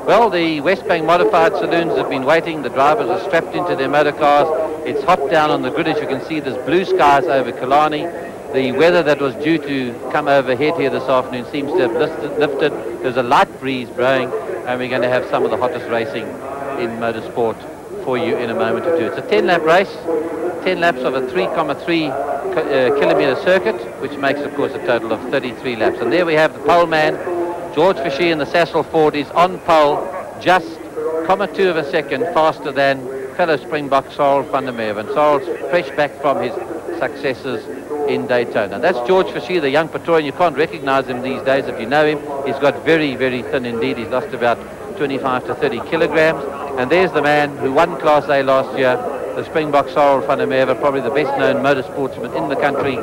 Well, the Wesbank modified saloons have been waiting. The drivers are strapped into their motor cars. It's hot down on the grid. As you can see, there's blue skies over Killarney. The weather that was due to come overhead here this afternoon seems to have lifted. There's a light breeze blowing, and we're going to have some of the hottest racing in motorsport for you in a moment or two. It's a 10-lap race, 10 laps of a 3.3 kilometre circuit, which makes, of course, a total of 33 laps. And there we have the pole man, George Fishy in the Cecil Ford. Is on pole, just 0.2 of a second faster than fellow Springbok Sorrel van der Merwe. Sorrel's fresh back from his successes in Daytona. That's George Fishy, the young Pretorian. You can't recognise him these days if you know him. He's got very, very thin indeed. He's lost about 25 to 30 kilograms. And there's the man who won Class A last year, the Springbok Sorrel van der Merwe, probably the best known motorsportsman in the country,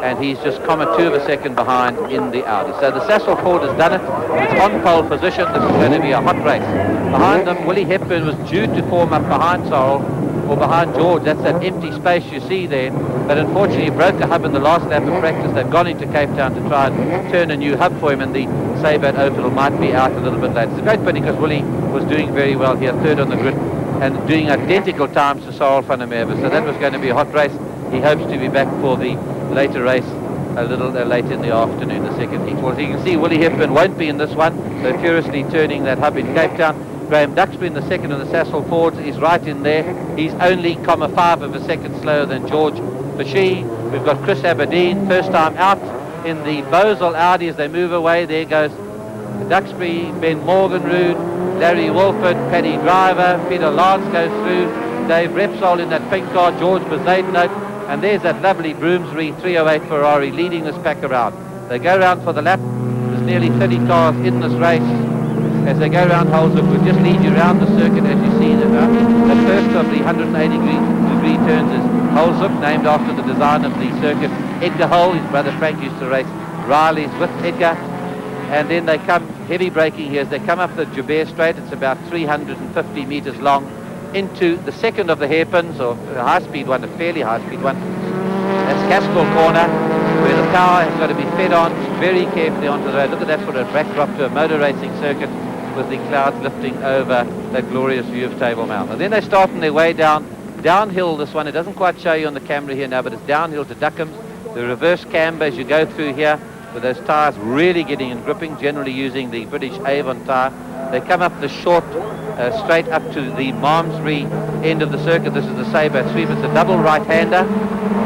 and he's just 0.2 of a second behind in the Audi. So the Cecil Ford has done it. It's on pole position. This is going to be a hot race. Behind them, Willie Hepburn was due to form up behind Sorrel, or behind George. That's that empty space you see there. But unfortunately, he broke a hub in the last lap of practice. They've gone into Cape Town to try and turn a new hub for him, and the Sabat Opal might be out a little bit later. It's a great pity because Willie was doing very well here, third on the grid, and doing identical times to Sorrel van der Merwe. So that was going to be a hot race. He hopes to be back for the later race a little late in the afternoon, the second heat. Well, as you can see, Willie Hepburn won't be in this one. They're furiously turning that hub in Cape Town. Graham Duxbury in the second of the Cecil Fords is right in there. He's only 0.5 of a second slower than George Fishy. We've got Chris Aberdeen, first time out in the Bosel Audi as they move away. There goes Duxbury, Ben Morganrood, Larry Wolford, Paddy Driver, Peter Lance goes through, Dave Repsol in that pink car, George Bezaidnote, and there's that lovely Broomsbury 308 Ferrari leading this pack around. They go around for the lap. There's nearly 30 cars in this race. As they go around Holshoek, we'll just lead you around the circuit as you see that the first of the 180 degree turns is Holshoek, named after the design of the circuit. Edgar Hole, his brother Frank used to race Riley's with Edgar. And then they come, heavy braking here, as they come up the Joubert Straight. It's about 350 metres long, into the second of the hairpins, or a high-speed one, a fairly high-speed one. That's Castrol Corner, where the power has got to be fed on very carefully onto the road. Look at that for a backdrop to a motor racing circuit, with the clouds lifting over that glorious view of Table Mount. And then they start on their way downhill, this one. It doesn't quite show you on the camera here now, but it's downhill to Duckham's. The reverse camber as you go through here, with those tyres really getting and gripping, generally using the British Avon tyre. They come up the short, straight up to the Malmesbury end of the circuit. This is the Sabat sweep. It's a double right-hander,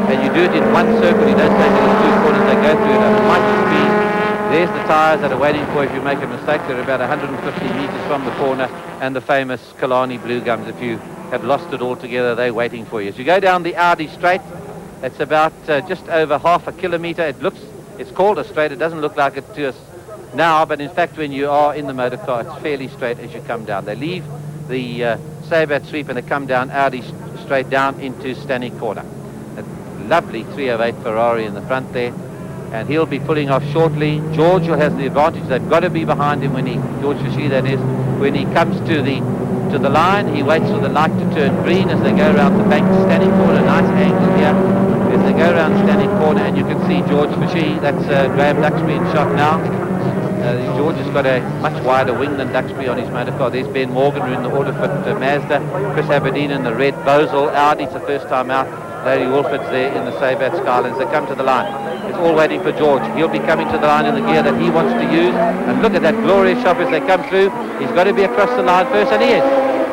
and you do it in one circle. You don't take it in two corners. They go through it at mighty speed. There's the tyres that are waiting for if you make a mistake. They're about 150 metres from the corner, and the famous Killarney Blue Gums. If you have lost it altogether, they're waiting for you. As you go down the Audi straight, it's about just over half a kilometre. It's called a straight. It doesn't look like it to us now, but in fact when you are in the motor car, it's fairly straight as you come down. They leave the Sabat sweep and they come down Audi straight down into Stanley Corner. A lovely 308 Ferrari in the front there, and he'll be pulling off shortly. George has the advantage. They've got to be behind him when George Fishy that is, when he comes to the line. He waits for the light to turn green as they go around the bank. Stanley Corner, nice angle here as they go around Stanley Corner, and you can see George Fishy. That's Graham Duxbury in shot now. George has got a much wider wing than Duxbury on his motor car. There's Ben Morgan in the Autofit Mazda, Chris Aberdeen in the red Bosel Audi. It's the first time out. Larry Wolford's there in the Sabat Skylands. They come to the line. It's all waiting for George. He'll be coming to the line in the gear that he wants to use. And look at that glorious shot as they come through. He's got to be across the line first, and he is.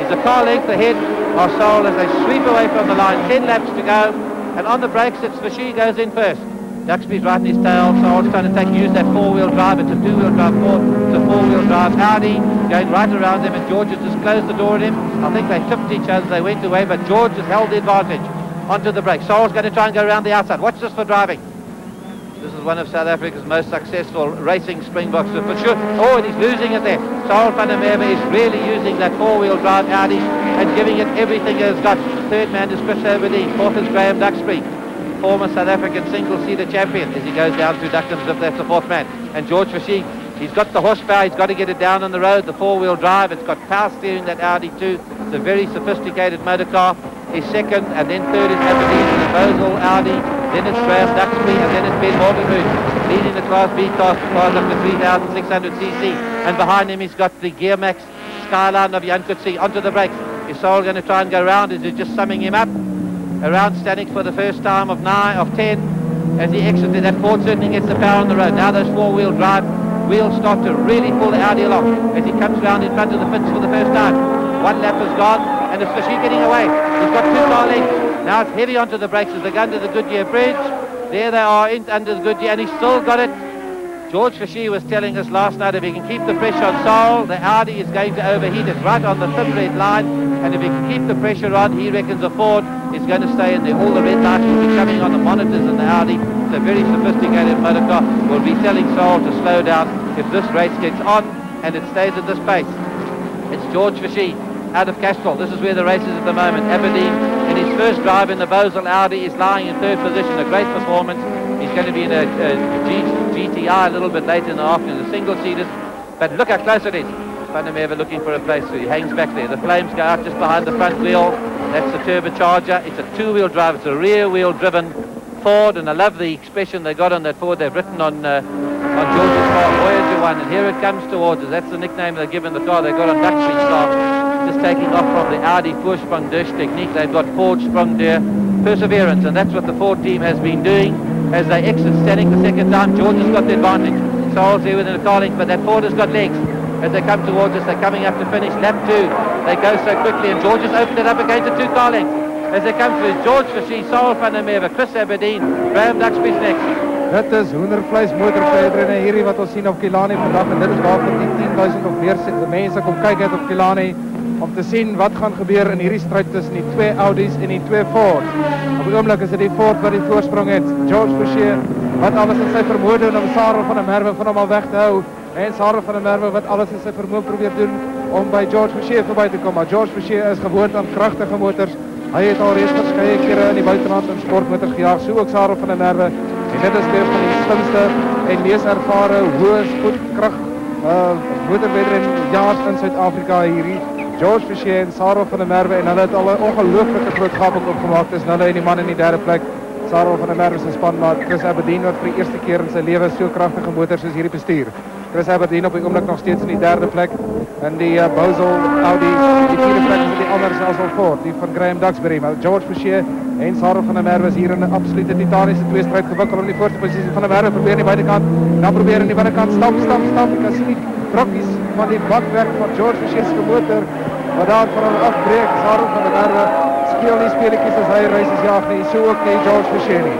He's a car length ahead of Sorrel as they sweep away from the line. 10 laps to go. And on the brakes, it's Fishy goes in first. Duxbury's right in his tail. Sorrel's trying to use that four-wheel drive. It's a two-wheel drive Ford. It's a four-wheel drive Audi going right around him, and George has just closed the door at him. I think they tipped each other. They went away, but George has held the advantage onto the brakes. Sorrel's going to try and go around the outside. Watch this for driving. This is one of South Africa's most successful racing Springboks for sure. Oh, and he's losing it there. Sorrel van der Merwe is really using that four-wheel drive Audi and giving it everything it's got. Third man is Chris Aberdeen. Fourth is Graham Duxbury, former South African single-seater champion, as he goes down to Duckham's if that's the fourth man. And George Fishy, he's got the horsepower. He's got to get it down on the road. The four-wheel drive. It's got power steering, that Audi too. It's a very sophisticated motor car. He's second, and then third is Aberdeen in the Bosel Audi. Then it's Graham Duxbury, and then it's Ben Morganrood leading the Class B cars up to 3,600cc. And behind him he's got the Gearmax skyline of Jan Coetzee onto the brakes. Is Saul going to try and go round? Is he just summing him up? Around Stanek for the first time of 10. As he exited, that Ford certainly gets the power on the road. Now those four-wheel drive wheels start to really pull the Audi along as he comes round in front of the pits for the first time. One lap is gone, and it's Fishy getting away. He's got 2 car lengths. Now it's heavy onto the brakes as they go under the Goodyear bridge. There they are under the Goodyear, and he's still got it. George Fishy was telling us last night if he can keep the pressure on Saul, the Audi is going to overheat it right on the thin red line, and if he can keep the pressure on, he reckons the Ford is going to stay in there. All the red lights will be coming on the monitors in the Audi. It's a very sophisticated motor car. Will be telling Saul to slow down if this race gets on and it stays at this pace. It's George Fishy out of Castrol. This is where the race is at the moment. Aberdeen, in his first drive in the Bosel Audi, is lying in 3rd position. A great performance. He's going to be in a GTI a little bit later in the afternoon, the single-seaters. But look how close it is. Van der Merwe looking for a place, so he hangs back there. The flames go out just behind the front wheel. That's the turbocharger. It's a 2-wheel drive. It's a rear-wheel driven Ford, and I love the expression they got on that Ford. They've written on George's car, Voyager 1, and here it comes towards us. That's the nickname they've given the car. They got on Dutch's car, just taking off from the Audi Vorsprung durch technique. They've got Ford Sprung der Perseverance, and that's what the Ford team has been doing as they exit Stanek the second time. George has got the advantage. Saul's here within a car length, but that Ford has got legs. As they come towards us, they're coming up to finish lap 2. They go so quickly, and George has opened it up again to 2 car lengths. As they come through, George Fishy, Saul van der Merwe, Chris Aberdeen, Graham Duxby's next. Dit is hoendervleis motorverder hierdie wat ons sien op Killarney vandag, en dit is waarvoor die 10.000 of meer mense kom kyk het op Killarney om te sien wat gaan gebeur in hierdie stryd tussen die 2 Audis en die 2 Fords. Op die oomblik is dit die Ford wat die voorsprong het. George Fishy wat alles in sy vermoë doen om Sarel van der Merwe van hom al weg te hou, en Sarel van der Merwe wat alles in sy vermoë probeer doen om by George Fishy verby te kom. Maar George Fishy is gewoond aan kragtige motors. Hy het al reeds verskeie kere in die buiteland in sportmotors gejaag, so ook Sarel van der Merwe. En dit is weer van die slimste en mees ervare hoë spoedkrag motorwedrenjaars in Suid-Afrika hierdie. George Fishy en Sarel van der Merwe, en hulle het al 'n ongelooflike groot gaping opgemaak tussen hulle en die man in die 3de plek. Sarel van der Merwe se spanmaat Chris Aberdeen wat vir die eerste keer in sy lewe so kragtige motors soos hierdie bestuur. Chris Aberdeen op die oomblik nog steeds in die 3de plek. En die Bosel Audi, die 4de plek is die ander selfs al voor, die van Graham Duxbury. Maar George Fishy en Sarel van der Merwe is hier in 'n absolute titaniese tweestryd gewikkel om die voorste posisie. Van der Merwe probeer aan die buitekant, en dan probeer aan die binnekant stap. Ek kan sien die krokkies van die bakwerk van George Fishy se motor wat daar van hom afbreek. Sarel van der Merwe speel nie speletjies as hy races jaag nie, so ook nie George Fishy nie.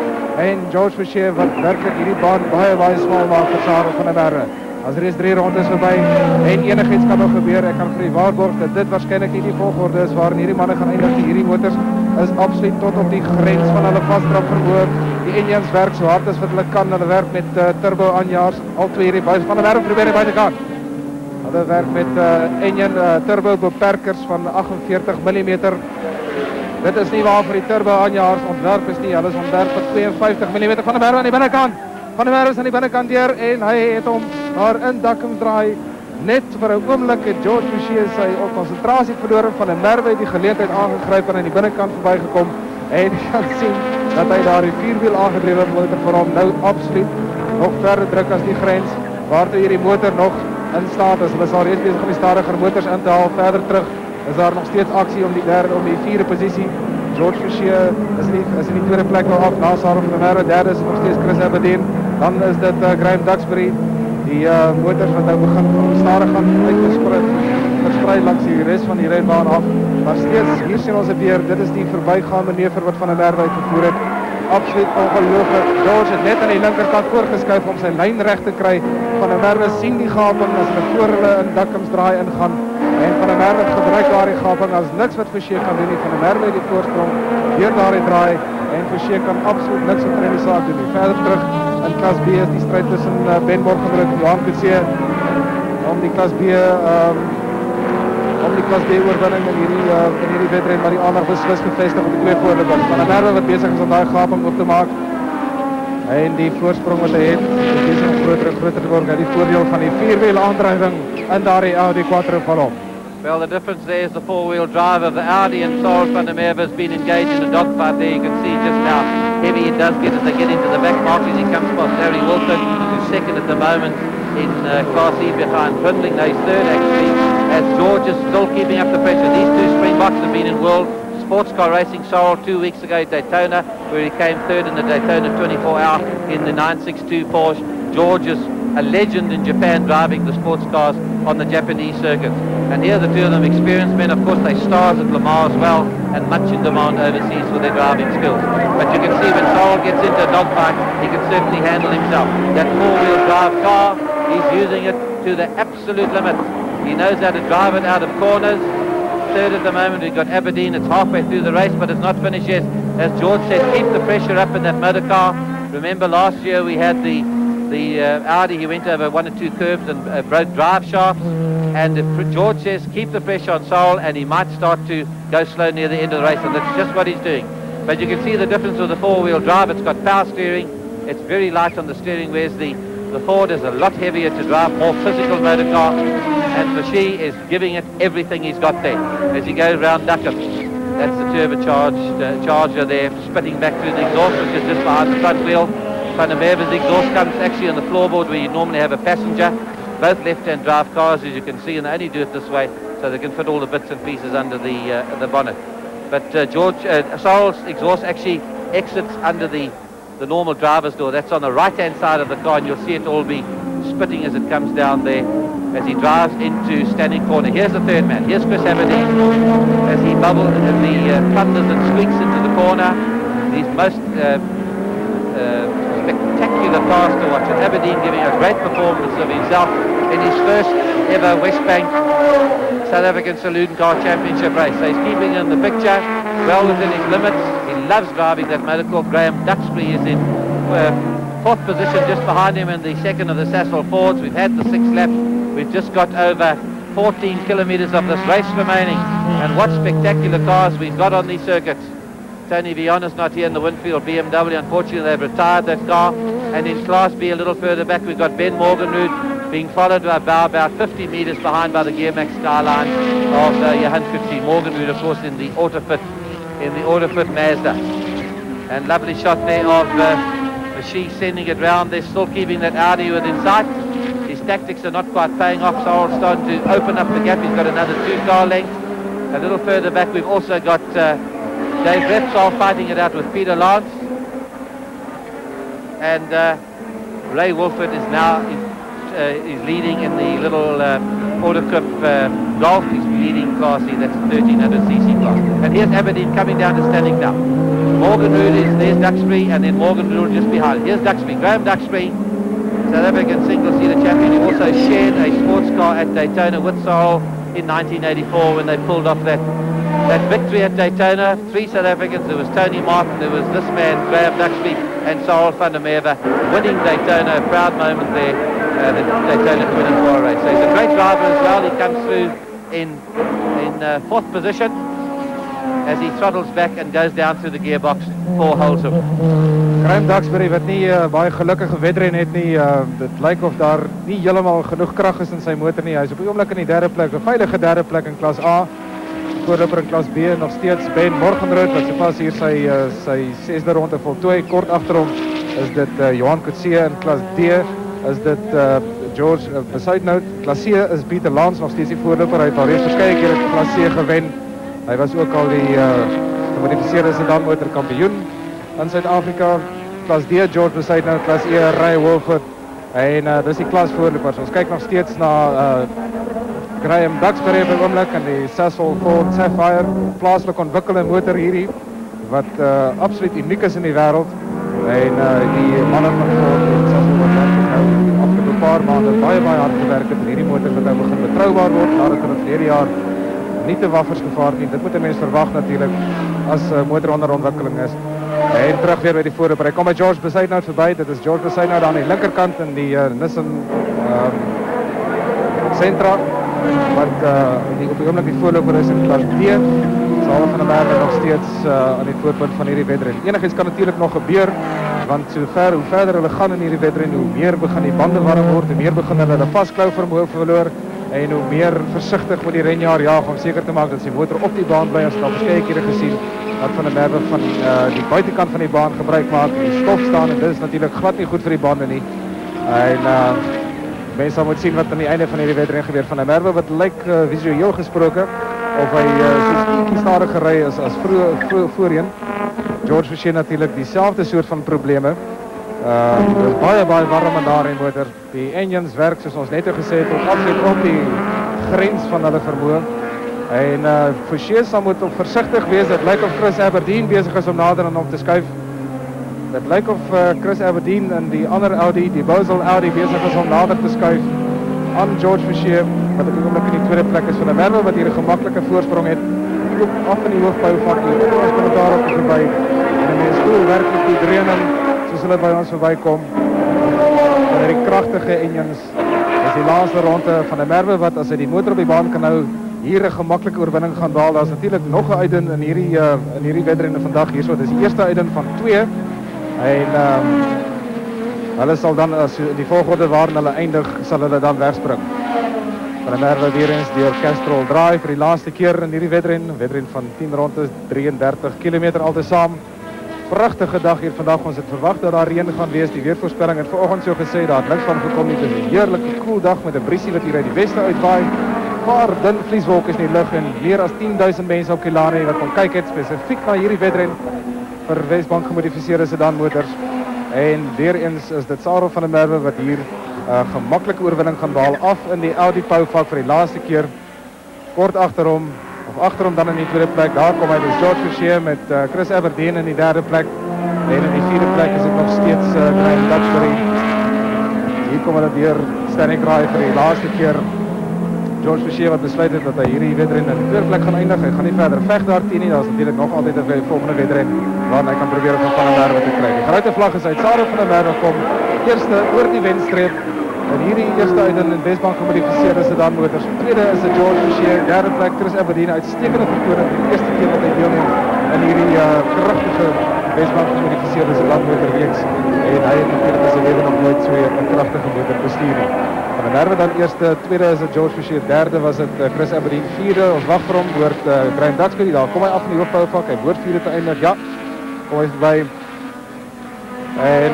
En George Fishy wat werklik hierdie baan baie smal maak vir Sarel van der Merwe. As er is 3 rondes voorbij en enigiets kan nog gebeuren, ek kan vir die waarborg dat dit waarskynlik nie die volgorde is waarin hierdie manne gaan eindig. Hierdie motors is absoluut tot op die grens van hulle vasdrap verhoor. Die engines werk so hard as wat hulle kan. Hulle werk met turbo aanjaars. Al 2 hierdie buis van der Merwe probeer die buitekant. Hulle werk met engine turbo beperkers van 48 mm. Dit is nie waarvoor die turbo aanjaars ontwerp is nie. Hulle is ontwerp vir 52 mm. Van der Merwe aan die binnekant. Van der Merwe is aan die binnekant deur, en hy het hom daar in Dakkum draai. Net vir 'n oomblik het George Fishy sy konsentrasie verloor. Van der Merwe het die geleentheid aangegryp en aan die binnekant verbygekom, en jy kan sien dat hy daar die 4-wiel aangedrewe motor vir hom nou absoluut nog verder druk as die grens waartoe hierdie motor nog in staat is. Hulle is al reeds besig om die stadiger motors in te haal. Verder terug is daar nog steeds aksie om die 4de posisie. George Fishy is in die 2de plek wel af, na Sarel van der Merwe. 3de is nog steeds Chris Aberdeen. Dan is dit Graham Duxbury. Die motors wat nou begin stadig gaan versprei langs die res van die renbaan af. Maar steeds, hier sien ons het weer, dit is die verbygaan manoeuvre wat Van der Merwe uitgevoer het. Absoluut ongelooflik. George het net aan die linkerkant voorgeskuif om sy lyn reg te kry. Van der Merwe sien die gaping as hulle voor hulle in Dakkums draai ingaan. En Van der Merwe gebruik daar die gaping as niks wat Fishy kan doen nie. Van der Merwe die voorsprong deur daar die draai, en Fishy kan absoluut niks op in die saak doen nie. Verder terug in klas B is die stryd tussen Ben Morgenbrug en Johan Coetzee om die klas B oorwinning in hierdie wedren, maar die aandag beslis gevestig op die 2 voorlopers. Van der Merwe wat besig is om daai gaping op te maak, en die voorsprong wat hy het is besig om groter en groter te word. Die voordeel van die 4-wiel aandrywing in daardie Audi Quattro van hom. Well, the difference there is the 4-wheel drive of the Audi, and Saul van der Merwe has been engaged in a dogfight there. You can see just how heavy it does get as they get into the back markers. He comes past Larry Wilson, who's second at the moment in Class E behind Brindling. Now he's third actually, as George is still keeping up the pressure. These two Springboks have been in world sports car racing. Sorrel 2 weeks ago at Daytona, where he came third in the Daytona 24-hour in the 962 Porsche. George is a legend in Japan driving the sports cars on the Japanese circuit. And here the two of them experienced men. Of course, they stars at Le Mans as well, and much in demand overseas for their driving skills. But you can see when Sorrel gets into a dogfight, he can certainly handle himself. That four-wheel drive car, he's using it to the absolute limit. He knows how to drive it out of corners. Third at the moment, we've got Aberdeen. It's halfway through the race, but it's not finished yet. As George said, keep the pressure up in that motor car. Remember last year we had the Audi. He went over 1 or 2 curves and broke drive shafts. And George says keep the pressure on Sorrel, and he might start to go slow near the end of the race, and that's just what he's doing. But you can see the difference with the four-wheel drive. It's got power steering. It's very light on the steering, whereas the Ford is a lot heavier to drive, more physical motor car, and Fashi is giving it everything he's got there as he goes round Duckham. That's the turbocharged Charger there, spitting back through the exhaust, which is just behind the front wheel. Van der Merwe's exhaust comes actually on the floorboard where you normally have a passenger. Both left-hand drive cars, as you can see, and they only do it this way so they can fit all the bits and pieces under the bonnet. But Sorrel's exhaust actually exits under the normal driver's door. That's on the right-hand side of the car, and you'll see it all be spitting as it comes down there as he drives into standing corner. Here's the third man. Here's Chris Aberdeen as he bubbles as he thunders and squeaks into the corner. These most spectacular cars to watch. And Aberdeen giving a great performance of himself in his first ever Wesbank South African Saloon Car Championship race. So he's keeping in the picture, well within his limits. He loves driving that motor called Graham Duxbury is in fourth position just behind him in the second of the Sasol Fords. We've had the 6th lap. We've just got over 14 kilometres of this race remaining. And what spectacular cars we've got on these circuits. Tony Viana's not here in the Winfield BMW. Unfortunately, they've retired that car. And in Class B, a little further back, we've got Ben Morgenrood being followed by about 50 metres behind by the Gearmax Skyline of Johan Kutsi. Morgenrood, of course, in the Autofit Mazda. And lovely shot there of Fashi sending it round. They're still keeping that Audi within sight. His tactics are not quite paying off. Sorrel's starting to open up the gap. He's got another 2-car length. A little further back, we've also got Dave Repsol fighting it out with Peter Lance. And Ray Wolford is now is leading in the little Autocrip Golf. He's leading Class C, that's 1300cc class. And here's Aberdeen coming down to standing down. Morgenrood there's Duxbury, and then Morgenrood just behind. Here's Duxbury, Graham Duxbury, South African single-seater champion. He also shared a sports car at Daytona with Sorrel in 1984 when they pulled off that victory at Daytona. 3 South Africans. There was Tony Martin, there was this man, Graham Duxbury, and Sorrel van der Merwe winning Daytona. A proud moment there, the Daytona 24 race. So he's a great driver as well. He comes through in 4th position as he throttles back and goes down through the gearbox for Holsom. Graham Duxbury wat nie baie gelukkige wedren het nie. Dit lyk of daar nie heeltemal genoeg krag is in sy motor nie. Hy's op die oomblik in die 3de plek, 'n veilige 3de plek in klas A. Voorloper in klas B nog steeds Ben Morgenrood wat sopas hier sy 6de ronde voltooi. Kort agter hom is dit Johan Kutse in klas D. Is dit George Besuitnout. Klas C is Peter Lance nog steeds die voorloper. Hy het al reeds verskeie keer in klas C gewen. Hy was ook al die gemodifiseerde sedanmotor kampioen in Suid-Afrika. Klas D, George Besuitnout. Klas E, Ray Wolford. En dis die klas voorlopers. Ons kyk nog steeds na Graham Duxbury op die oomblik in die Sasol Ford Sapphire. Plaaslik ontwikkelde motor hierdie wat absoluut uniek is in die wêreld. En die manne van Ford en Sasol wat afgelope paar maande baie hard gewerk het en hierdie motor wat nou begin betroubaar word nadat hulle verlede jaar nie te waffers gevaar nie. Dit moet 'n mens verwag natuurlik as motor onder ontwikkeling is. En terug weer by die voorloper. Hy kom by George Besuitnout verby. Dit is George Besuitnout aan die linkerkant in die Nissan Sentra. Wat die op die oomblik die voorloper is in klas D. Sorrel van der Merwe nog steeds aan die voorpunt van hierdie wedren. Enigiets kan natuurlik nog gebeur, want hoe verder hulle gaan in hierdie wedren, hoe meer begin die bande warm word, hoe meer begin hulle vasklou vermoë verloor en hoe meer versigtig moet die renjaer jaag om seker te maak dat sy motor op die baan bly. Ons het al verskeie kere gesien dat van der Merwe van die buitekant van die baan gebruik maak, die stof staan en dit is natuurlik glad nie goed vir die bande nie. En Mensen moeten zien wat aan het einde van die wedren gebeur van der Merwe. Wat lijkt visueel gesproken of hij zo'n ietsje stadiger rijdt als voorheen. George Versheen natuurlijk diezelfde soort van problemen. Het is baie warm daar in motor. Die engines werken zoals ons net gezegd tot absoluut op die grens van hulle vermoë. En Versheen sal moet op voorzichtig wees. Het lijkt of Chris Aberdeen bezig is om nader en om te skuif. Het lijkt of Chris Aberdeen en die andere Audi, die Bowsel Audi, bezig is om nader te skuif aan George Versheen. Wat op die ogenblik in die tweede plek is van der Merwe, wat hier een gemakkelijke voorsprong heeft. Loop af in die hoogbouwvak, hier op ons commentaar op voorbij. En de mens voel werkelijk die drenen, zoals hulle bij ons voorbij komen. En die krachtige engines. Dat is die laatste ronde van der Merwe, wat als hij die motor op die baan kan nou hier een gemakkelijke oorwinning gaan behaal. Dat is natuurlijk nog een uitdaging in hierdie wedrenne vandaag. Hier so, dit is die eerste uitdaging van 2. En hulle sal dan, as die volgorde waarin hulle eindig, sal hulle dan wegspring. Van der Merwe weer eens door Castrol Drive vir die laatste keer in hierdie wedren van 10 rondes, 33 kilometer altesaam. Prachtige dag hier vandag, ons het verwacht dat daar reën gaan wees. Die weervoorspelling het vanoggend so gesê, daar het niks van gekom nie. Dit is 'n heerlike koel dag met 'n briesie wat hier uit die weste uitwaai. Paar dun vlieswolke in die lug en meer as 10.000 mense op Killarney wat kom kyk het spesifiek na hierdie wedren vir Wesbank gemodifiseerde sedanmotors. En weer eens is dit Sarel van der Merwe wat hier gemakkelijke oorwinning gaan behaal af in die Audi Powervak vir die laatste keer. Kort achterom dan in die tweede plek. Daar kom hy dus George Versheen met Chris Aberdeen in die derde plek. En in die vierde plek is het nog steeds Graham Dutchbury. Hier kom hulle weer Stanley Kraai vir die laatste keer. George Versheen wat besluit het dat hy hierdie wedren in die tweede plek gaan eindig. Hy gaan nie verder veg daarteen nie. Daar is natuurlijk nog altijd een volgende wedren waarin hy kan proberen van der Merwe te krijgen. Die grote vlag is uit. Sarel van der Merwe kom eerste oor die wenstreep. En hierdie eerste uit in Wesbank gemodifiseerde sedanmotors. Tweede is het George Versheen. Derde plek Chris Aberdeen. Uitstekende vertoning. Die eerste keer dat hy deelneemt in hierdie krachtige Wesbank gemodifiseerde sedanmotorreeks. En hy het natuurlijk in sy leven nog nooit so 'n krachtige motor bestuur nie. Van der Merwe dan eerste, tweede is het George Versheen, derde was het Chris Aberdeen, vierde, ons wacht vir hom, behoort Graham Dutchbury, daar kom hy af in die hoofdbouwvak, hy behoort vierde te eindig, ja, kom hy voorbij. En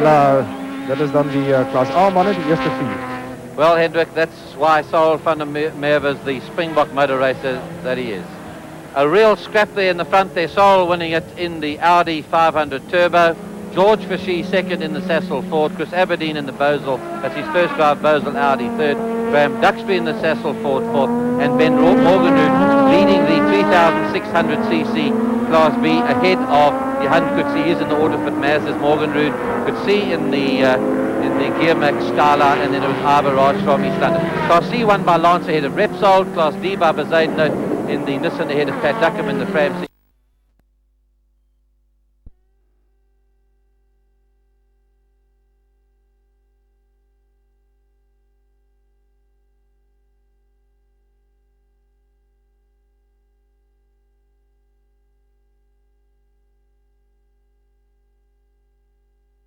dat is dan die klas A mannen, die eerste 4. Well, Hendrik, that's why Sarel van der Merwe is the Springbok motor racer that he is. A real scrap there in the front there, Sarel winning it in the Audi 500 Turbo. George Versheen second in the Cecil Ford, Chris Aberdeen in the Bowsel, that's his first drive, Bowsel Audi third, Graham Dutchbury in the Cecil Ford fourth, and Ben Morganroot leading the 3600cc Class B ahead of Johan Coetzee. He's in the Autofit Mazda's Morganroot, Coetzee in the Gearmax Skyline, and then it was Ivar from East London. Class C won by Lance ahead of Repsol, Class D by Bezuidenhout in the Nissan ahead of Pat Duckham in the Fram C.